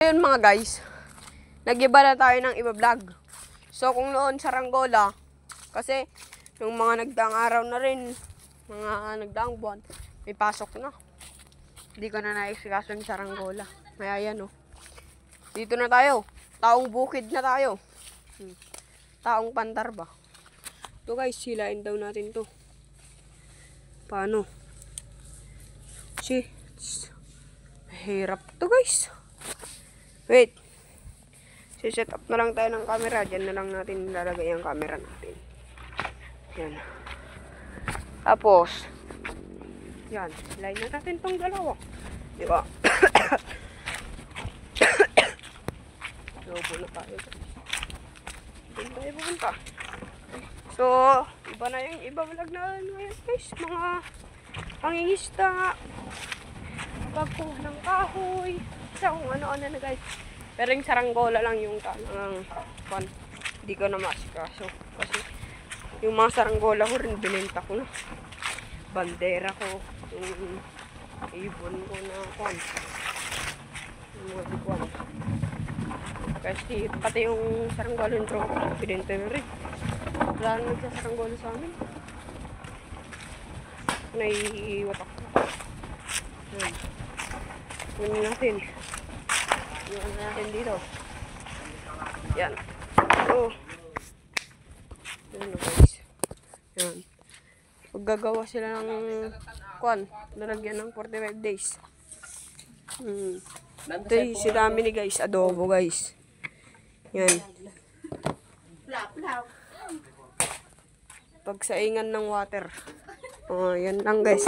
Ayun mga guys, nag-iba na tayo ng iba vlog. So kung noon saranggola, kasi yung mga nagdaang araw na rin, mga nagdaang buwan, may pasok na. Hindi ko na naisikaso yung saranggola. Kaya yan oh. Dito na tayo. Taong bukid na tayo. Taong pandar ba? Ito guys, silain daw natin to. Paano? Hirap to guys. Wait. Set up na lang tayo ng camera. Diyan na lang natin nilalagay ang camera natin. Yan. Tapos, yan. Line na natin tong dalawa. Diba? Lobo na tayo. Doon tayo pupunta. So, iba na yung iba vlog na ngayon guys. Mga pangingisda. Pagkuha ng kahoy. Sa kung ano-ano na guys. Pero yung saranggola lang yung tanang hindi ko na masikaso. Kasi yung mga saranggola ko rin binenta ko na. Bandera ko. Yung ibon ko na kwan. Yung mga bigwan. Kasi pati yung saranggola yung tronco. Binenta na rin. Wala na nagsasaranggola sa amin. Naiiwat ako. Yan. Kunin natin. Iwan natin dito. Yan. Oh. Yan o guys. Yan. Paggagawa sila ng kwan. Lalagyan ng 45 days. Ito yung sinami ni guys. Adobo guys. Yan. Pagsaingan ng water. Oh, yan lang guys.